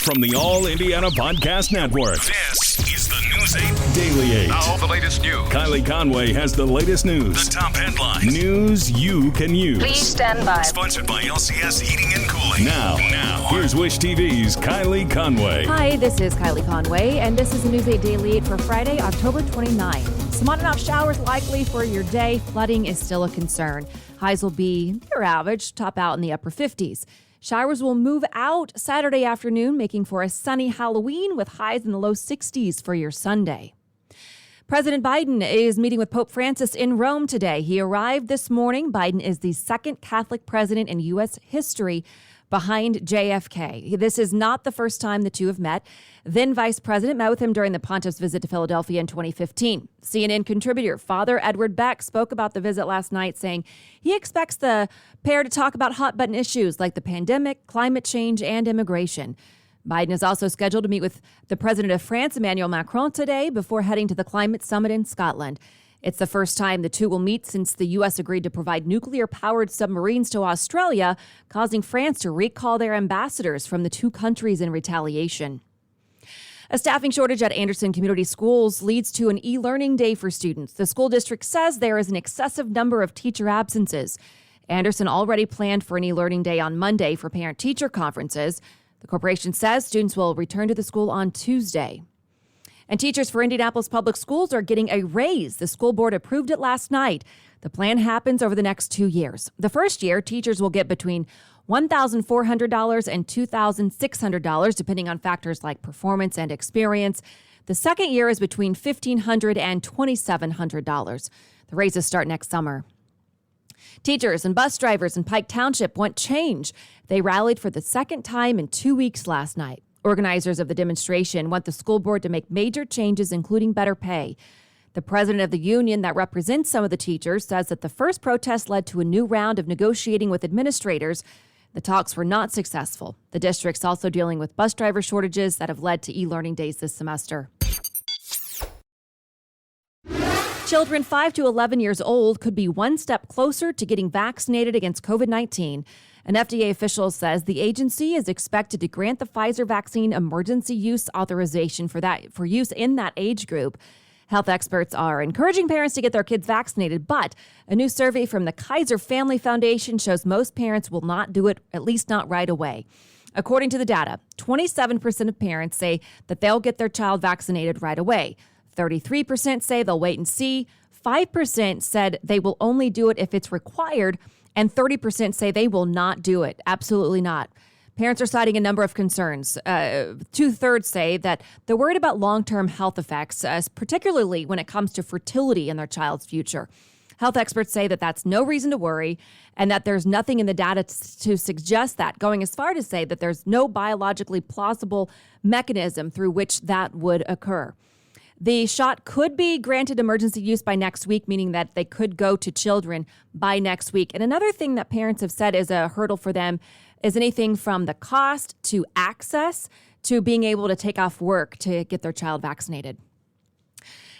From the All Indiana Podcast Network, this is the News 8 Daily 8. Now, the latest news. Kylie Conway has the latest news. The top headlines. News you can use. Please stand by. Sponsored by LCS Heating and Cooling. Now, here's Wish TV's Kylie Conway. Hi, this is Kylie Conway, and this is the News 8 Daily 8 for Friday, October 29. Some on and off showers likely for your day. Flooding is still a concern. Highs will be near average, top out in the upper 50s. Showers will move out Saturday afternoon, making for a sunny Halloween with highs in the low 60s for your Sunday. President Biden is meeting with Pope Francis in Rome today. He arrived this morning. Biden is the second Catholic president in U.S. history behind JFK. This is not the first time the two have met. Then Vice President met with him during the Pontiff's visit to Philadelphia in 2015. CNN contributor Father Edward Beck spoke about the visit last night, saying he expects the pair to talk about hot-button issues like the pandemic, climate change, and immigration. Biden is also scheduled to meet with the president of France, Emmanuel Macron, today before heading to the climate summit in Scotland. It's the first time the two will meet since the U.S. agreed to provide nuclear-powered submarines to Australia, causing France to recall their ambassadors from the two countries in retaliation. A staffing shortage at Anderson Community Schools leads to an e-learning day for students. The school district says there is an excessive number of teacher absences. Anderson already planned for an e-learning day on Monday for parent-teacher conferences. The corporation says students will return to the school on Tuesday. And teachers for Indianapolis Public Schools are getting a raise. The school board approved it last night. The plan happens over the next 2 years. The first year, teachers will get between $1,400 and $2,600, depending on factors like performance and experience. The second year is between $1,500 and $2,700. The raises start next summer. Teachers and bus drivers in Pike Township want change. They rallied for the second time in 2 weeks last night. Organizers of the demonstration want the school board to make major changes, including better pay. The president of the union that represents some of the teachers says that the first protest led to a new round of negotiating with administrators. The talks were not successful. The district's also dealing with bus driver shortages that have led to e-learning days this semester. Children 5 to 11 years old could be one step closer to getting vaccinated against COVID-19. An FDA official says the agency is expected to grant the Pfizer vaccine emergency use authorization for use in that age group. Health experts are encouraging parents to get their kids vaccinated, but a new survey from the Kaiser Family Foundation shows most parents will not do it, at least not right away. According to the data, 27% of parents say that they'll get their child vaccinated right away. 33% say they'll wait and see. 5% said they will only do it if it's required. And 30% say they will not do it. Absolutely not. Parents are citing a number of concerns. 2/3 say that they're worried about long-term health effects, particularly when it comes to fertility in their child's future. Health experts say that that's no reason to worry and that there's nothing in the data to suggest that, going as far to say that there's no biologically plausible mechanism through which that would occur. The shot could be granted emergency use by next week, meaning that they could go to children by next week. And another thing that parents have said is a hurdle for them is anything from the cost to access to being able to take off work to get their child vaccinated.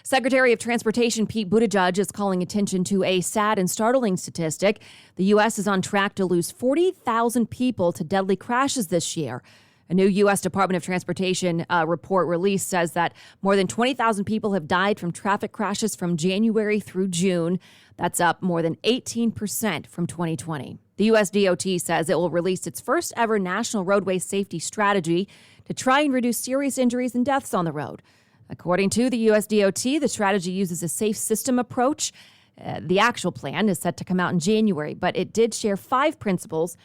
Secretary of Transportation Pete Buttigieg is calling attention to a sad and startling statistic. The U.S. is on track to lose 40,000 people to deadly crashes this year. A new U.S. Department of Transportation report released says that more than 20,000 people have died from traffic crashes from January through June. That's up more than 18% from 2020. The U.S. DOT says it will release its first ever national roadway safety strategy to try and reduce serious injuries and deaths on the road. According to the U.S. DOT, the strategy uses a safe system approach. The actual plan is set to come out in January, but it did share 5 principles: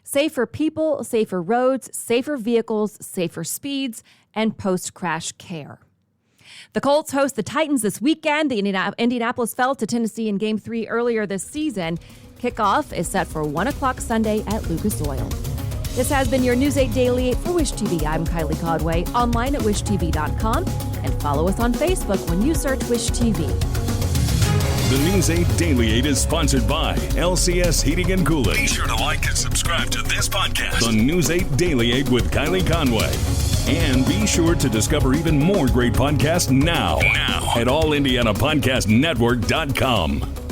safer people, safer roads, safer vehicles, safer speeds, and post-crash care. The Colts host the Titans this weekend. The Indianapolis fell to Tennessee in Game 3 earlier this season. Kickoff is set for 1 o'clock Sunday at Lucas Oil. This has been your News 8 Daily 8 for Wish TV. I'm Kylie Conway, online at wishtv.com, and follow us on Facebook when you search Wish TV. The News 8 Daily 8 is sponsored by LCS Heating and Cooling. Be sure to like and subscribe to this podcast. The News 8 Daily 8 with Kylie Conway. And be sure to discover even more great podcasts now at allindianapodcastnetwork.com.